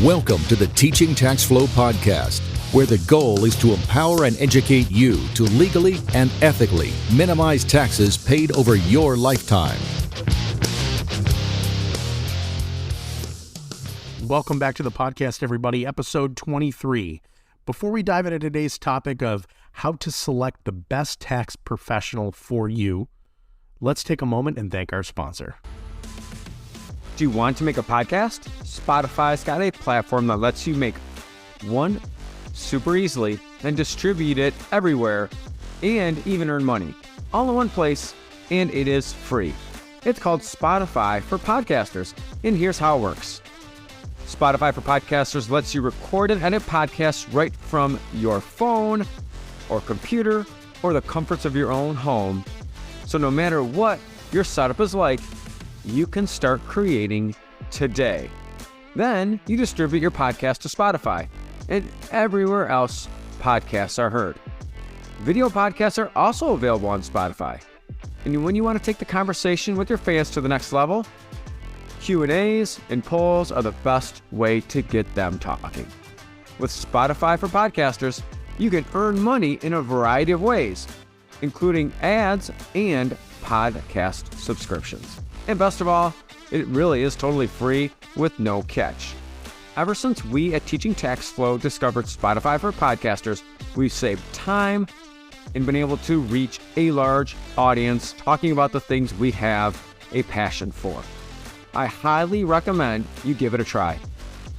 Welcome to the Teaching Tax Flow podcast, where the goal is to empower and educate you to legally and ethically minimize taxes paid over your lifetime. Welcome back to the podcast, everybody, episode 23. Before we dive into today's topic of how to select the best tax professional for you, let's take a moment and thank our sponsor. Do you want to make a podcast? Spotify's got a platform that lets you make one super easily and distribute it everywhere and even earn money all in one place, and it is free. It's called Spotify for Podcasters, and here's how it works. Spotify for Podcasters lets you record and edit podcasts right from your phone or computer or the comforts of your own home. So no matter what your setup is like, you can start creating today. Then you distribute your podcast to Spotify and everywhere else podcasts are heard. Video podcasts are also available on Spotify. And when you want to take the conversation with your fans to the next level, Q&As and polls are the best way to get them talking. With Spotify for Podcasters, you can earn money in a variety of ways, including ads and podcast subscriptions. And best of all, it really is totally free with no catch. Ever since we at Teaching Tax Flow discovered Spotify for Podcasters, we've saved time and been able to reach a large audience talking about the things we have a passion for. I highly recommend you give it a try.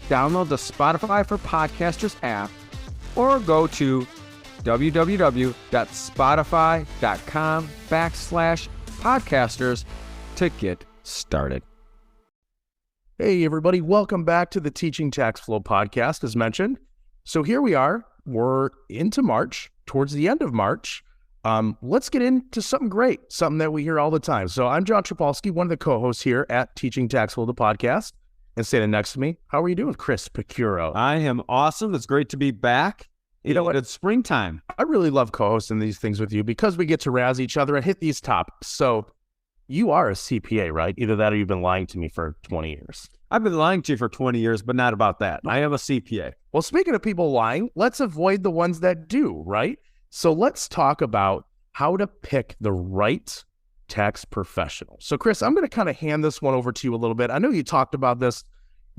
Download the Spotify for Podcasters app or go to www.spotify.com/podcasters to get started. Hey, everybody. Welcome back to the Teaching Tax Flow podcast, as mentioned. So here we are. We're into March, towards the end of March. Let's get into something great, something that we hear all the time. So I'm John Trapolsky, one of the co-hosts here at Teaching Tax Flow, the podcast. And standing next to me, how are you doing, Chris Picuro? I am awesome. It's great to be back. You know what? It's springtime. I really love co-hosting these things with you because we get to razz each other and hit these topics. So you are a CPA, right? Either that or you've been lying to me for 20 years. I've been lying to you for 20 years, but not about that. I am a CPA. Well, speaking of people lying, let's avoid the ones that do, right? So let's talk about how to pick the right tax professional. So Chris, I'm going to kind of hand this one over to you a little bit. I know you talked about this,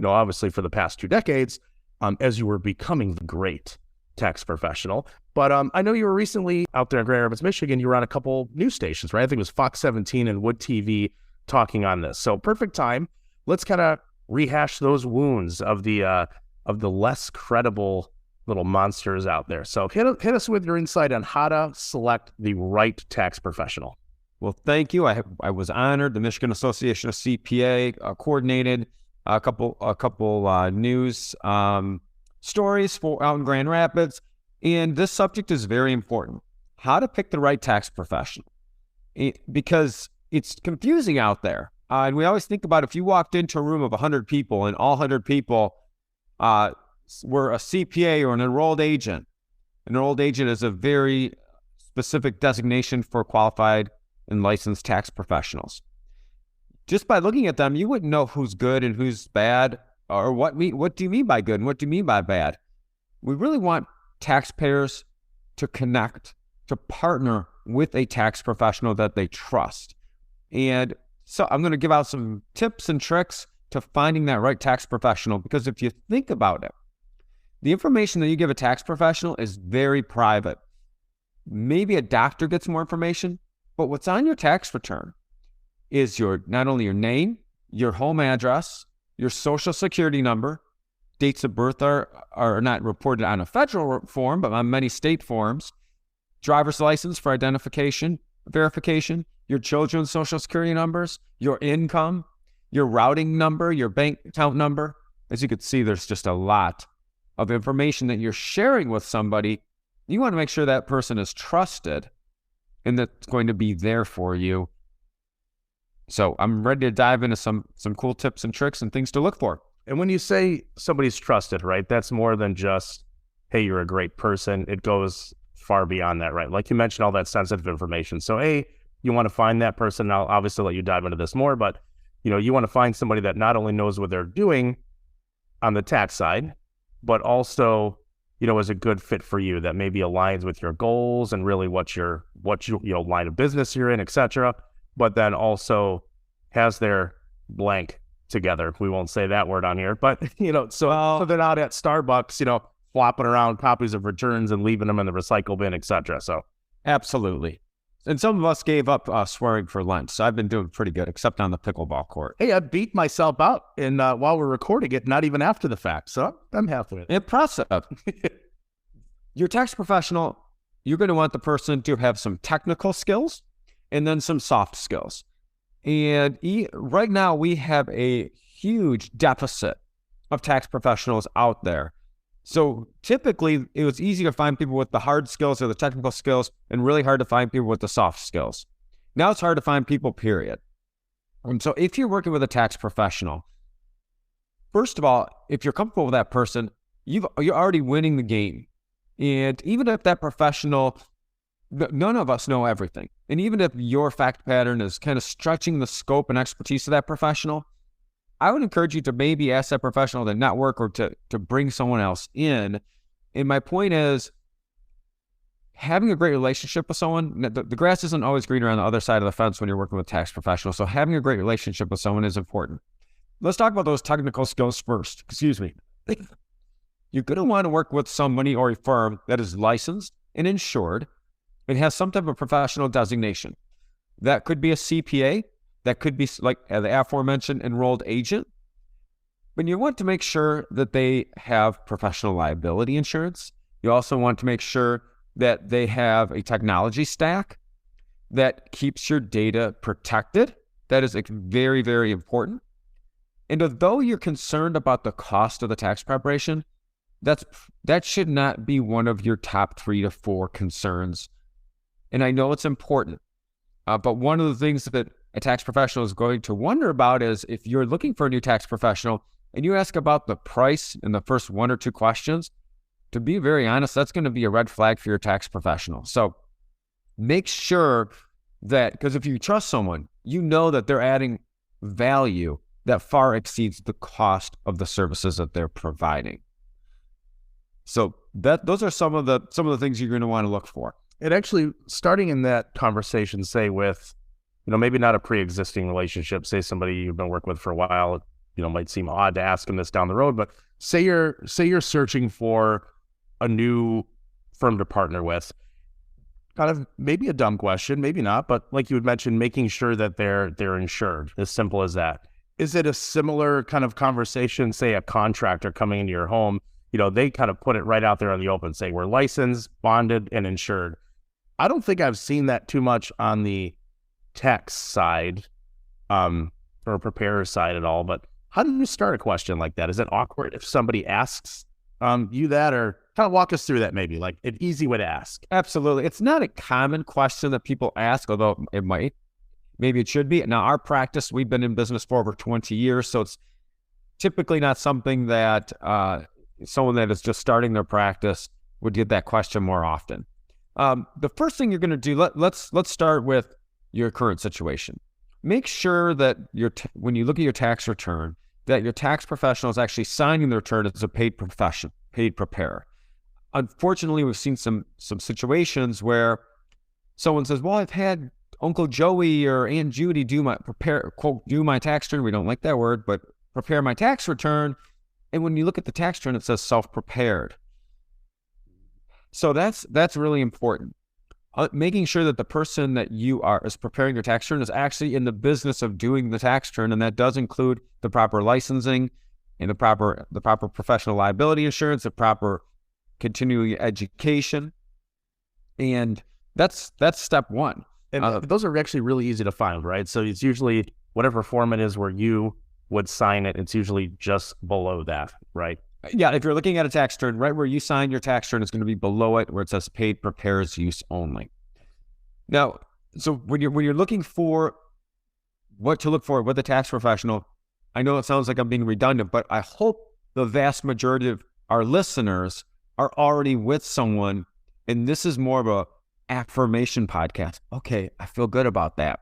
obviously for the past 2 decades, as you were becoming the great tax professional. But I know you were recently out there in Grand Rapids, Michigan. You were on a couple news stations, right? I think it was Fox 17 and Wood TV talking on this. So perfect time. Let's kind of rehash those wounds of the less credible little monsters out there. So hit us with your insight on how to select the right tax professional. Well, thank you. I was honored. The Michigan Association of CPA coordinated a couple news stories out in Grand Rapids. And this subject is very important. How to pick the right tax professional. Because it's confusing out there. And we always think about if you walked into a room of 100 people and all 100 people were a CPA or an enrolled agent. An enrolled agent is a very specific designation for qualified and licensed tax professionals. Just by looking at them, you wouldn't know who's good and who's bad, or what do you mean by good and what do you mean by bad. We really want taxpayers to connect, to partner with a tax professional that they trust. And so I'm going to give out some tips and tricks to finding that right tax professional, because if you think about it, the information that you give a tax professional is very private. Maybe a doctor gets more information, but what's on your tax return is not only your name, your home address, your social security number. Dates of birth are not reported on a federal form, but on many state forms. Driver's license for identification, verification, your children's social security numbers, your income, your routing number, your bank account number. As you can see, there's just a lot of information that you're sharing with somebody. You want to make sure that person is trusted and that's going to be there for you. So I'm ready to dive into some cool tips and tricks and things to look for. And when you say somebody's trusted, right, that's more than just, hey, you're a great person. It goes far beyond that, right? Like you mentioned, all that sensitive information. So, A, you want to find that person. And I'll obviously let you dive into this more, but you want to find somebody that not only knows what they're doing, on the tax side, but also, is a good fit for you that maybe aligns with your goals and really what your line of business you're in, et cetera, but then also has their blank together. We won't say that word on here, but, so they're not at Starbucks, flopping around copies of returns and leaving them in the recycle bin, et cetera. So absolutely. And some of us gave up swearing for Lent, so I've been doing pretty good, except on the pickleball court. Hey, I beat myself out and while we're recording it, not even after the fact. So I'm happy with it. Impressive. Your tax professional, you're going to want the person to have some technical skills and then some soft skills. And right now we have a huge deficit of tax professionals out there. So typically it was easy to find people with the hard skills or the technical skills and really hard to find people with the soft skills. Now it's hard to find people, period. And so if you're working with a tax professional, first of all, if you're comfortable with that person, you're already winning the game. And even if that professional, none of us know everything. And even if your fact pattern is kind of stretching the scope and expertise of that professional, I would encourage you to maybe ask that professional to network or to bring someone else in. And my point is, having a great relationship with someone, the grass isn't always greener on the other side of the fence when you're working with tax professionals. So having a great relationship with someone is important. Let's talk about those technical skills first. Excuse me. You're going to want to work with somebody or a firm that is licensed and insured and has some type of professional designation. That could be a CPA. That could be like the aforementioned enrolled agent. But you want to make sure that they have professional liability insurance. You also want to make sure that they have a technology stack that keeps your data protected. That is very, very important. And although you're concerned about the cost of the tax preparation, that should not be one of your top 3 to 4 concerns. And I know it's important, but one of the things that a tax professional is going to wonder about is if you're looking for a new tax professional and you ask about the price in the first 1 or 2 questions, to be very honest, that's going to be a red flag for your tax professional. So make sure that, because if you trust someone, you know that they're adding value that far exceeds the cost of the services that they're providing. So those are some of the things you're going to want to look for. And actually, starting in that conversation, say with, maybe not a pre-existing relationship, say somebody you've been working with for a while, might seem odd to ask them this down the road, but say you're searching for a new firm to partner with. Kind of maybe a dumb question, maybe not, but like you had mentioned, making sure that they're insured, as simple as that. Is it a similar kind of conversation, say a contractor coming into your home, they kind of put it right out there on the open, say we're licensed, bonded, and insured. I don't think I've seen that too much on the tax side or preparer side at all, but how do you start a question like that? Is it awkward if somebody asks you that, or kind of walk us through that maybe, like an easy way to ask? Absolutely. It's not a common question that people ask, although it might. Maybe it should be. Now, our practice, we've been in business for over 20 years, so it's typically not something that someone that is just starting their practice would get that question more often. The first thing you're going to do, let's start with your current situation. Make sure that when you look at your tax return, that your tax professional is actually signing the return as a paid preparer. Unfortunately, we've seen some situations where someone says, well, I've had Uncle Joey or Aunt Judy do my tax return. We don't like that word, but prepare my tax return. And when you look at the tax return, it says self-prepared. So that's really important. Making sure that the person that is preparing your tax return is actually in the business of doing the tax return, and that does include the proper licensing and the proper professional liability insurance, the proper continuing education, and that's step one. And those are actually really easy to find, right? So it's usually whatever form it is where you would sign it, it's usually just below that, right? Yeah, if you're looking at a tax return, right where you sign your tax return is going to be below it where it says paid preparers use only. Now, so when you're looking for what to look for with a tax professional, I know it sounds like I'm being redundant, but I hope the vast majority of our listeners are already with someone, and this is more of a affirmation podcast. Okay, I feel good about that.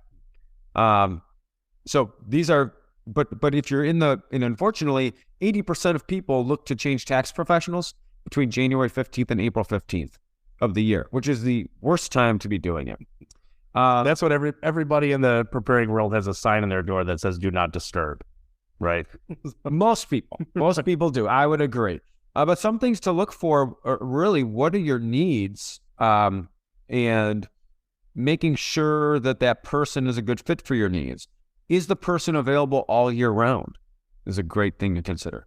So these are but if you're and unfortunately, 80% of people look to change tax professionals between January 15th and April 15th of the year, which is the worst time to be doing it. That's what everybody in the preparing world has a sign in their door that says "Do not disturb," right? Most people do. I would agree. But some things to look for are really, what are your needs, and making sure that person is a good fit for your needs. Is the person available all year round? Is a great thing to consider.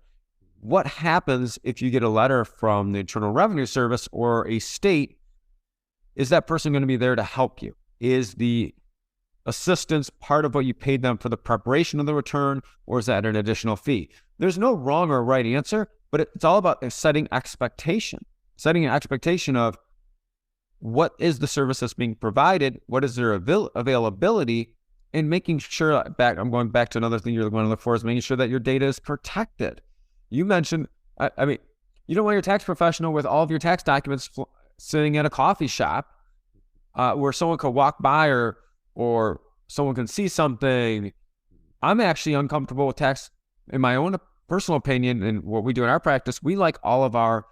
What happens if you get a letter from the Internal Revenue Service or a state? Is that person going to be there to help you? Is the assistance part of what you paid them for the preparation of the return, or is that an additional fee? There's no wrong or right answer, but it's all about setting expectation. Setting an expectation of what is the service that's being provided, what is their availability, and making sure, I'm going back to another thing you're going to look for, is making sure that your data is protected. You mentioned, I mean, you don't want your tax professional with all of your tax documents sitting at a coffee shop where someone could walk by or someone can see something. I'm actually uncomfortable with tax, in my own personal opinion, and what we do in our practice. We like all of our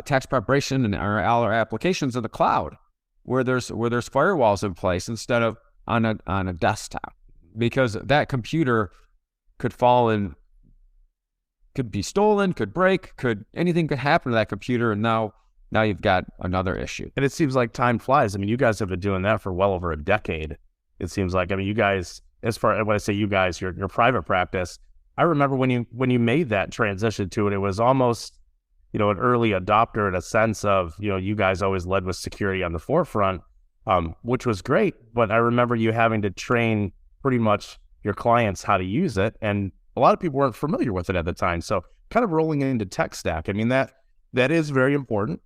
tax preparation and all our applications in the cloud, where there's firewalls in place instead of on a desktop, because that computer could fall in, could be stolen, could break, anything could happen to that computer, and now you've got another issue. And it seems like time flies. I mean, you guys have been doing that for well over a decade. It seems like, I mean, you guys, as far as when I say you guys, your private practice, I remember when you made that transition to it, it was almost, an early adopter in a sense of, you guys always led with security on the forefront, which was great. But I remember you having to train pretty much your clients how to use it. And a lot of people weren't familiar with it at the time. So kind of rolling into tech stack, I mean, that is very important.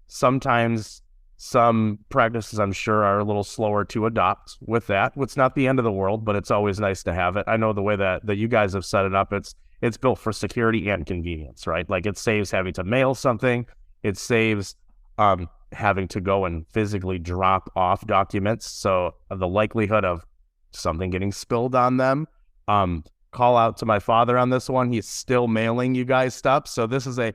Sometimes some practices, I'm sure, are a little slower to adopt with that. It's not the end of the world, but it's always nice to have it. I know the way that you guys have set it up, it's built for security and convenience, right? Like, it saves having to mail something. It saves having to go and physically drop off documents. So the likelihood of something getting spilled on them, call out to my father on this one. He's still mailing you guys stuff. So this is a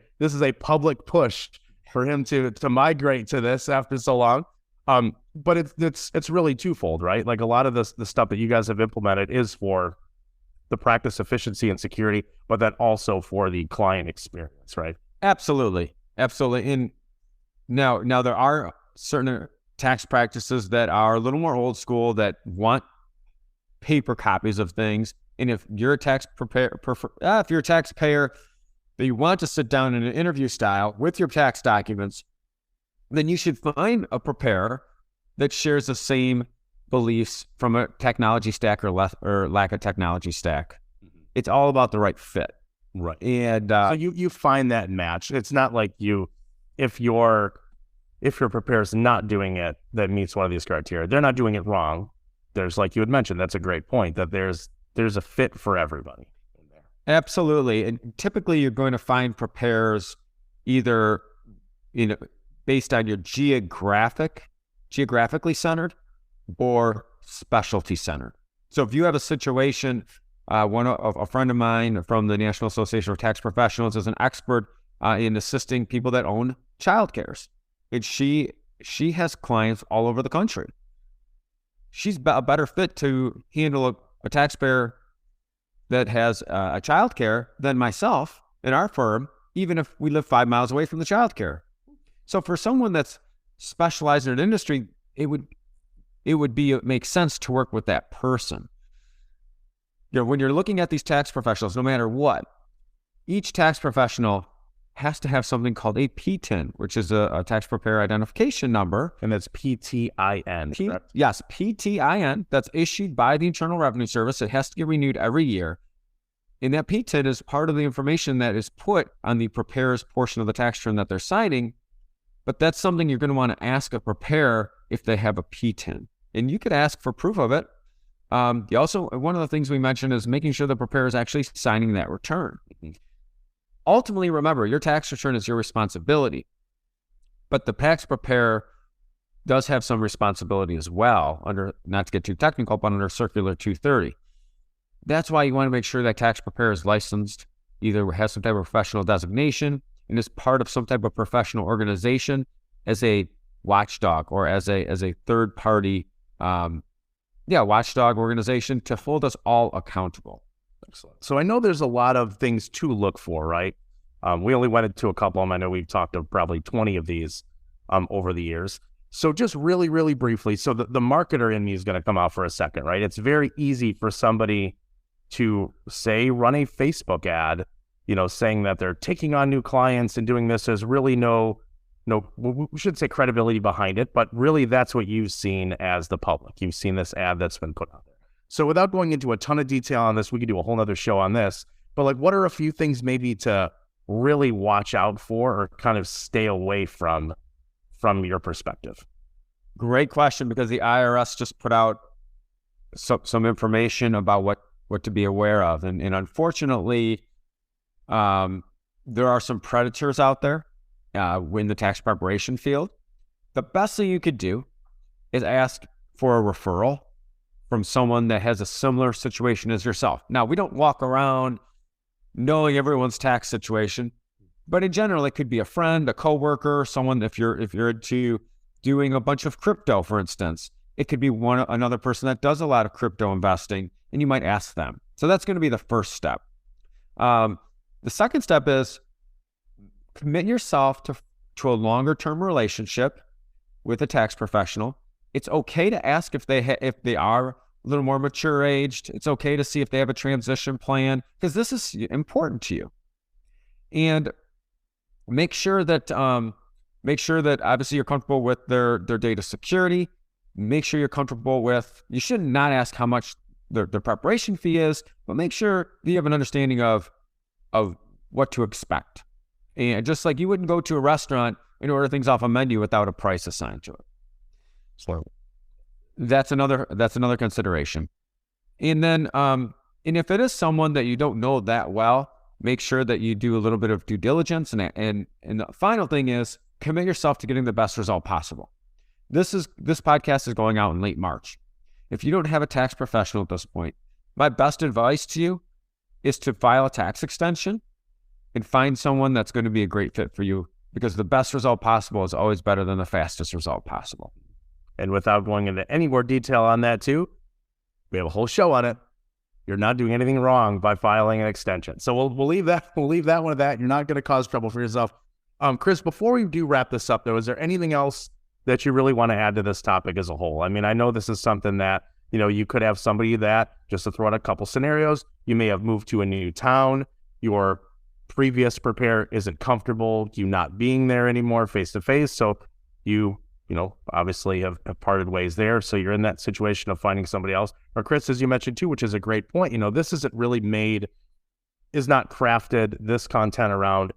public push for him to migrate to this after so long. But it's really twofold, right? Like, a lot of the stuff that you guys have implemented is for the practice efficiency and security, but then also for the client experience, right? Absolutely. And now there are certain tax practices that are a little more old school that want paper copies of things. And if you're a taxpayer that you want to sit down in an interview style with your tax documents, then you should find a preparer that shares the same beliefs from a technology stack or lack of technology stack. Mm-hmm. It's all about the right fit. Right. And so you find that match. It's not like if your preparer is not doing it that meets one of these criteria, they're not doing it wrong. There's, like you had mentioned, that's a great point, that there's a fit for everybody in there. Absolutely. And typically you're going to find preparers either, based on your geographically centered or specialty centered. So if you have a situation, a friend of mine from the National Association of Tax Professionals is an expert in assisting people that own childcares. And she has clients all over the country. She's a better fit to handle a taxpayer that has a childcare than myself in our firm, even if we live 5 miles away from the childcare. So for someone that's specialized in an industry, it would make sense to work with that person. When you're looking at these tax professionals, no matter what, each tax professional has to have something called a PTIN, which is a tax preparer identification number. And that's PTIN. Yes, PTIN. That's issued by the Internal Revenue Service. It has to get renewed every year. And that PTIN is part of the information that is put on the preparer's portion of the tax return that they're signing. But that's something you're going to want to ask a preparer if they have a PTIN. And you could ask for proof of it. You also, one of the things we mentioned is making sure the preparer is actually signing that return. Ultimately, remember, your tax return is your responsibility, but the tax preparer does have some responsibility as well under, not to get too technical, but under Circular 230. That's why you want to make sure that tax preparer is licensed, either has some type of professional designation, and is part of some type of professional organization as a watchdog or as a third party, watchdog organization to hold us all accountable. Excellent. So I know there's a lot of things to look for, right? We only went into a couple of them. I know we've talked of probably 20 of these over the years. So just really, really briefly, so the marketer in me is going to come out for a second, right? It's very easy for somebody to say, run a Facebook ad, saying that they're taking on new clients and doing this. There's really no, we should say credibility behind it, but really that's what you've seen as the public. You've seen this ad that's been put out there. So without going into a ton of detail on this, we could do a whole nother show on this, but like, what are a few things maybe to really watch out for or kind of stay away from your perspective? Great question, because the IRS just put out some information about what to be aware of. And unfortunately, there are some predators out there in the tax preparation field. The best thing you could do is ask for a referral from someone that has a similar situation as yourself. Now, we don't walk around knowing everyone's tax situation, but in general, it could be a friend, a coworker, someone, if you're into doing a bunch of crypto, for instance, it could be another person that does a lot of crypto investing, and you might ask them. So that's going to be the first step. The second step is commit yourself to a longer term relationship with a tax professional. It's okay to ask if they are a little more mature aged. It's okay to see if they have a transition plan, because this is important to you. And make sure that obviously you're comfortable with their data security. Make sure you're comfortable with, you should not ask how much their preparation fee is, but make sure you have an understanding of what to expect. And just like you wouldn't go to a restaurant and order things off a menu without a price assigned to it. So that's another consideration. And then, and if it is someone that you don't know that well, make sure that you do a little bit of due diligence. And the final thing is commit yourself to getting the best result possible. This podcast is going out in late March. If you don't have a tax professional at this point, my best advice to you is to file a tax extension and find someone that's going to be a great fit for you, because the best result possible is always better than the fastest result possible. And without going into any more detail on that too, we have a whole show on it. You're not doing anything wrong by filing an extension. So we'll leave that one at that. You're not going to cause trouble for yourself. Chris, before we do wrap this up though, is there anything else that you really want to add to this topic as a whole? I mean, I know this is something that, you could have somebody that, just to throw out a couple scenarios, you may have moved to a new town, your previous preparer isn't comfortable, you not being there anymore face to face. So you obviously have parted ways there. So you're in that situation of finding somebody else. Or Chris, as you mentioned too, which is a great point, this isn't really is not crafted, this content around,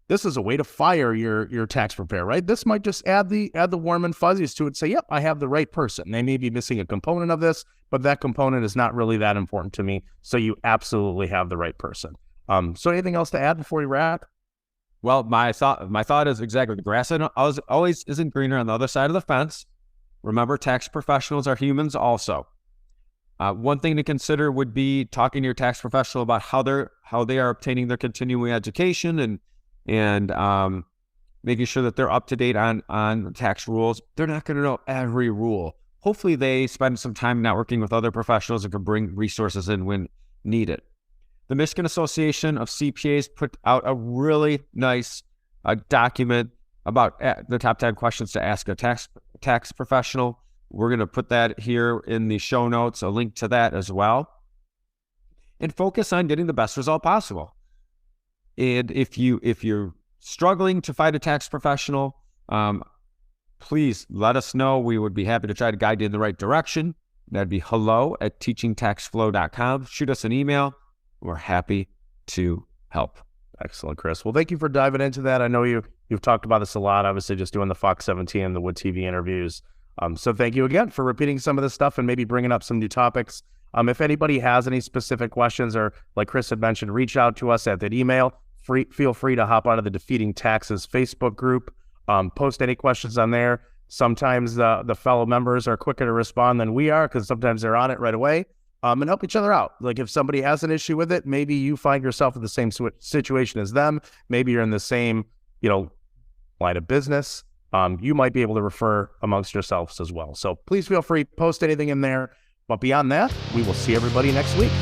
this is a way to fire your tax preparer, right? This might just add the warm and fuzzies to it. Say, yep, I have the right person. They may be missing a component of this, but that component is not really that important to me. So you absolutely have the right person. So anything else to add before we wrap? Well, my thought is exactly, the grass always isn't greener on the other side of the fence. Remember, tax professionals are humans also. One thing to consider would be talking to your tax professional about how they are obtaining their continuing education and making sure that they're up to date on tax rules. They're not going to know every rule. Hopefully they spend some time networking with other professionals and can bring resources in when needed. The Michigan Association of CPAs put out a really nice document about the top 10 questions to ask a tax professional. We're going to put that here in the show notes, a link to that as well. And focus on getting the best result possible. And if you're struggling to find a tax professional, please let us know. We would be happy to try to guide you in the right direction. That'd be hello@teachingtaxflow.com. Shoot us an email. We're happy to help. Excellent, Chris. Well, thank you for diving into that. I know you've talked about this a lot, obviously just doing the Fox 17 and the Wood TV interviews. So thank you again for repeating some of this stuff and maybe bringing up some new topics. If anybody has any specific questions, or like Chris had mentioned, reach out to us at that email. Feel free to hop onto the Defeating Taxes Facebook group. Post any questions on there. Sometimes the fellow members are quicker to respond than we are, because sometimes they're on it right away. and help each other out. Like if somebody has an issue with it, maybe you find yourself in the same situation as them. Maybe you're in the same, line of business. You might be able to refer amongst yourselves as well. So please feel free, post anything in there. But beyond that, we will see everybody next week.